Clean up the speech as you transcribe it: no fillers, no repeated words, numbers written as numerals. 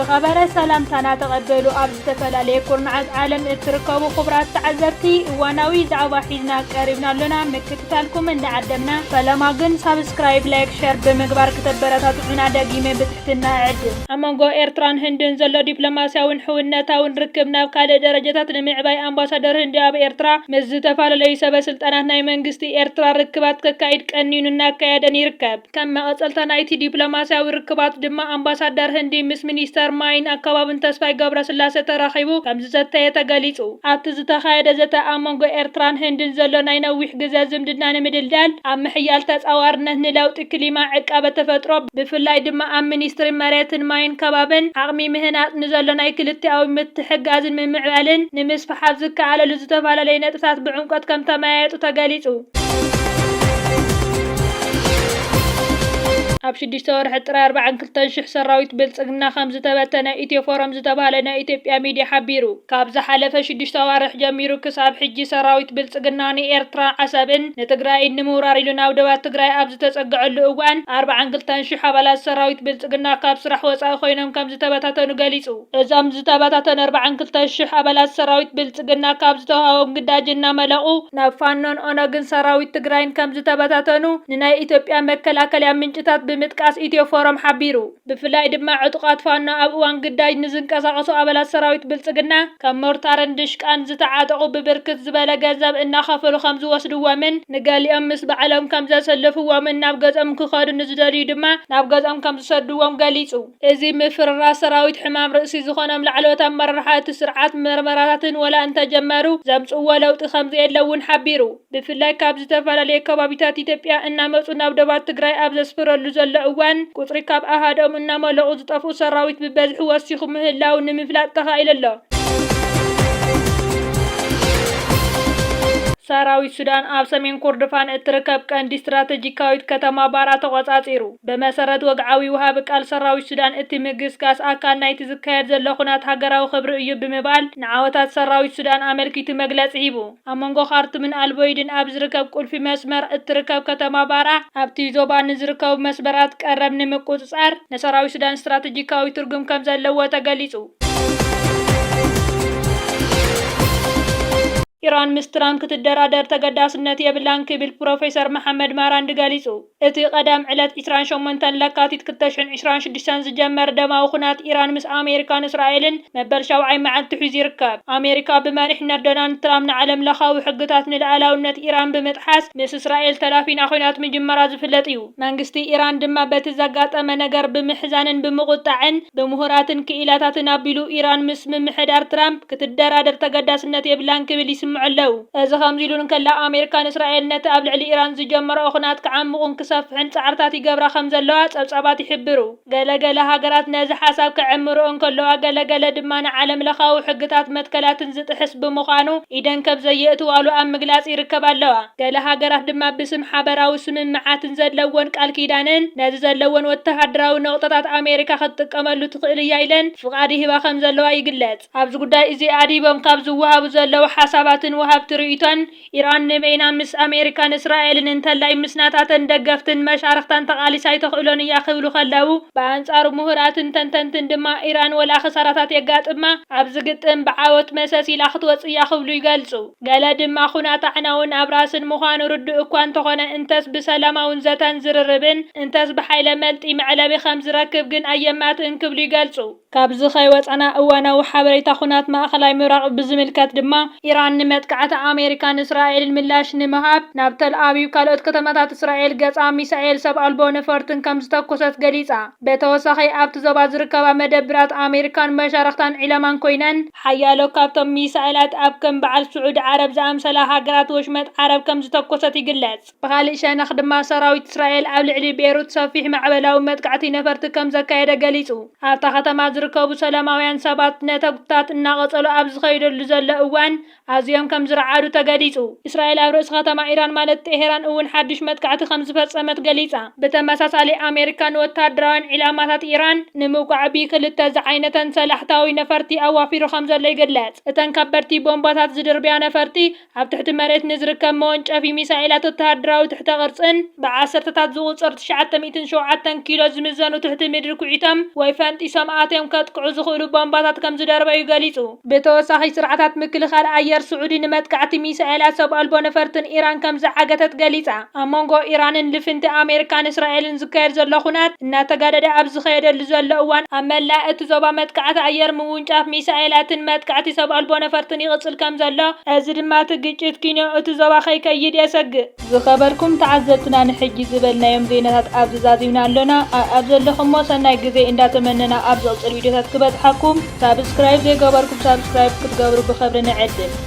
ዝኸበረ ሰላምታና ተቐበሉ ኣብ ዝተፈላለየ ኩርናዓት ዓለም እትርከቡ ክቡራት ተዓዘብቲ እዋናዊ ዛዕባ ሒዝና ቀሪብና ኣለና ምክትታልኩም እንዳዓደምና ሰላማ ግን ሳብስክራይብ ላይክ ሼር ብምግባር ክትበረታቱና ደጊመ ብትሕትና ዕድል ኣብ መንጎ ኤርትራን ህንድን ዘሎ ዲፕሎማስያውን ሕውነታውን ርክብ ናብ ካልእ ደረጃታት ንምዕባይ ኣምባሳደር ህንዲ ኣብ ኤርትራ ምስ ዝተፈላለዩ ሰበስልጣናት ናይ መንግስቲ ኤርትራ ርክባት ከካይድ ቀኒኑ እናካየደን ይርከብ ከም መቐፀልታ ናይቲ ዲፕሎማስያዊ ርክባት ድማ ኣምባሳደር ህንዲ ምስ ሚኒስተር ማይን ኣካባቢን ተስፋይ ገብረስላሴ ተራኺቡ ከም ዝተየ ተገሊጹ ኣብቲ ዝተኻየደ ዘተ ኣብ መንጎ ኤርትራን ህንድን ዘሎ ናይ ነዊሕ ግዜ ዝምድና ንምድልዳል ኣብ ምሕያል ተጻዋርነት ንለውጢ ክሊማ ዕቃበ ተፈጥሮ ብፍላይ ድማ ኣብ ሚኒስትሪ መሬትን ማይን ከባብን ዓቕሚ ምህናፅ ንዘሎ ናይ ክልቲኣዊ ምትሕግጋዝን ምምዕባልን ንምስፋሓት ዝከኣለሉ ዝተፈላለዩ ነጥብታት ብዕምቆት ከም ተመያየጡ ተገሊጹ ኣብ 6 ወርሒ ጥራይ 42,000 ሰራዊት ብልጽግና ከም ዝተበተነ ኢትዮ ፎረም ዝተባሃለ ናይ ኢትዮጵያ ሚድያ ሓቢሩ ካብ ዝሓለፈ 6 ወርሒ ጀሚሩ ክሳብ ሕጂ ሰራዊት ብልጽግና ንኤርትራ ዓሰብን ንትግራይ ንምውራር ኢሉ ናብ ደቡብ ትግራይ ኣብ ዝተጸግዐሉ እዋን 42,000 ኣባላት ሰራዊት ብልጽግና ካብ ስራሕ ወጻኢ ኮይኖም ከም ዝተበታተኑ ገሊጹ እዞም ዝተበታተኑ 42,000 ኣባላት ሰራዊት ብልጽግና ካብ ዝተዋሃቦም ግዳጅ እናመለቑ ናብ ፋኖን ኦነግን ሰራዊት ትግራይን ከም ዝተበታተኑ ንናይ ኢትዮጵያ መከላከያ ምንጭታት ብምጥቃስ ኢትዮ ፎረም ሓቢሩ ብፍላይ ድማ ዕጡቃት ፋኖ ኣብ እዋን ግዳጅ ንዝንቀሳቐሱ ኣባላት ሰራዊት ብልጽግና ከም ሞርታርን ድሽቃን ዝተዓጠቑ ብብርክት ዝበለ ገንዘብ እናኸፈሉ ከም ዝወስድዎምን ንገሊኦም ምስ በዓሎም ከም ዘሰልፍዎምን ናብ ገጾም ክኸዱ ንዝደልዩ ድማ ናብ ገጾም ከም ዝሰድዎም ገሊጹ እዚ ምፍርራስ ሰራዊት ሕማም ርእሲ ዝኾኖም ላዕለዎት ኣመራርሓ እቲ ስርዓት መርመራታትን ወላ እንተጀመሩ ዘምጽእዎ ለውጢ ከምዚ የለውን ሓቢሩ ብፍላይ ካብ ዝተፈላለዩ ከባቢታት ኢትዮጵያ እናመጹ ናብ ደቡብ ትግራይ ኣብ ዘስፍረሉ ዘሎ እዋን ቁጽሪ ካብ ኣሃዶም እናመለቑ ዝጠፍኡ ሰራዊት ብበዝሒ ወሲኹ ምህላው ንምፍላጥ ተኻኢሉ ኣሎ ሰራዊት ሱዳን ኣብ ሰሜን ኮርዶፋን እትርከብ ቀንዲ ስትራቴጂካዊት ከተማ ባራ ተቆጻጺሩ በመሰረት ወግዓዊ ውሃብ ቃል ሰራዊት ሱዳን እቲ ምግስጋስ ኣካል ናይቲ ዝካየድ ዘሎ ኩናት ሃገራዊ ክብሪ እዩ ብምባል ንዓወታት ሰራዊት ሱዳን ኣመልኪቱ መግለጺ ሂቡ ኣብ መንጎ ካርቱምን ኣልቦይድን ኣብ ዝርከብ ቁልፊ መስመር እትርከብ ከተማ ባራ ኣብቲ ዞባ ንዝርከቡ መስመራት ቀረብ ንምቁጽጻር ንሰራዊት ሱዳን ስትራቴጂካዊ ትርጉም ከም ዘለዎ ተገሊጹ ኢራን ምስ ትራምፕ ክትደራደር ተገዳስነት የብላን ክብል ፕሮፌሰር መሐመድ ማራንዲ ገሊጹ እቲ ቀዳም ዕለት 28 ለካቲት 2026 ዝጀመር ደማዊ ኩናት ኢራን ምስ ኣሜሪካን እስራኤልን መበል 70 መዓልቲ ሒዙ ይርከብ ኣሜሪካ ብመሪሕነት ዶናልድ ትራምፕ ንዓለም ለኻዊ ሕግታት ንልዕላውነት ኢራን ብምጥሓስ ምስ እስራኤል ተላፊና ኩናት ምጅመራ ዝፍለጥ እዩ መንግስቲ ኢራን ድማ በቲ ዘጋጠመ ነገር ብምሕዛንን ብምቁጣዕን ብምሁራትን ክኢላታትን ኣቢሉ ኢራን ምስ ምምሕዳር ትራምፕ ክትደራደር ተገዳስነት የብላን ክብል معلو إذا خمزيلون كلا أمريكان إسرائيل نت قبل على إيران زجمر أخنات كعمقون كسف عند سعرتاتي جبر خمس اللوات أو صعبات يحبروا جل هاجرات نازح حساب كعمرون كلها جل دمان عالم لخاو حقتات متكلات نزت حسب مخانو إذا كب زيئت والو أم جلاس يركب اللوا جل هاجرات دم باسم حبرا وسم معات نزل لون كالكيدانن نزل لون والتهدرا ونقطات أمريكا خط كمال تقل يايلن فقاده بخمس اللوا يجلات أبز قدا إزي عديبهم كابزوها وزلوا حسابات وهاب تريتون إيران نبينا مس أمريكان إسرائيل ننتلاي مسناتاتن دقفتن مشارختان تقالي سايتخلون ياخولو خلاو بانصار مهرات تنتن دما إيران ولا خسارات يقات اما عبزقتن بعاوت مساسي لاخت وصي ياخولو يقالسو قال دما خنات عناون أبراسن مخان رد اكوان تخون انتس بسلاماون زتان زرربن انتس بحيلة ملتي معلبي خمز راكب جن أيامات انكبلو يقالسو كابز خيوات أنا أوانا وحابريتا خنات ما أخلاي مراقب بزملكات دما إيران متكعت أمريكان إسرائيل الملاش نمهاب نابتل أبيب كالوت كتماتات إسرائيل قطع ميسائيل سب ألبو نفرتن كم ستاكوسات قليسة بتوسخي أبت زباز ركبا مدبرات أمريكان مشارختان علمان كوينان حيالو كابتم ميسائيلات أبكم بعل سعود عرب زعم سلاها قرات وشمت عرب كم ستاكوسات قلات بغاليشا نخدم ما سراويت إسرائيل أبل علي بيروت صفيح معبلا ومتكعتي نفرت كم زكايدا قليسو أبتا ختمات ركبو سلاماويان سبات نتاكتات الناغط ألو أبز خيدو لزل أوان أزيان ገሊኦም ከም ዝረዓዱ ተገሊጹ። እስራኤል ኣብ ርእሲ ከተማ ኢራን ማለት ቴሄራን እውን ሓድሽ መጥቃዕቲ ከም ዝፈጸመት ገሊጻ። ብተመሳሳሊ ኣሜሪካ ንወተሃደራውያን ዕላማታት ኢራን ንምውቃዕ ብክልተ ዝዓይነተን ሰላሕታዊ ነፈርቲ ኣዋፊሩ ከም ዘሎ ይግለጽ። እተን ከበድቲ ቦምባታት ዝድርብያ ነፈርቲ ኣብ ትሕቲ መሬት ንዝርከብ መወንጨፊ ሚሳኤላት ወተሃደራዊ ትሕተ ቅርጽን ብዓሰርተታት ዝቑጸር 907 ኪሎ ዝምዘኑ ትሕቲ ምድሪ ኩዒቶም ወይ ፈንጢሶም ኣትዮም ከጥቅዑ ዝኽእሉ ቦምባታት ከም ዝደርበዩ ገሊጹ። ብተወሳኺ ስርዓታት ምክልኻል ኣየር ስዑዲ ንመጥቃዕቲ ሚሳኤላት ሰብ ኣልቦ ነፈርትን ኢራን ከም ዝዓገተት ገሊጻ። ኣብ መንጎ ኢራንን ልፍንቲ ኣሜሪካን እስራኤልን ዝካየድ ዘሎ ኩናት እናተጋደደ ኣብ ዝኸየደሉ ዘሎ እዋን ኣብ መላእ እቲ ዞባ መጥቃዕቲ ኣየር ምውንጫፍ ሚሳኤላትን መጥቃዕቲ ሰብ ኣልቦ ነፈርትን ይቕጽል ከም ዘሎ እዚ ድማ እቲ ግጭት ኪንዮ እቲ ዞባ ከይከይድ የሰግእ። ዝኸበርኩም ተዓዘብትና ንሕጂ ዝበልናዮም ዜናታት ኣብዚ ዛዚምና ኣለና። ኣብ ዘለኹሞ ሰናይ ግዜ እንዳተመነና ኣብ ዝቕጽል ቪድዮታት ክበጽሓኩም ሳብስክራይብ ዘይገበርኩም ሳብስክራይብ ክትገብሩ ብኽብሪ ንዕድም።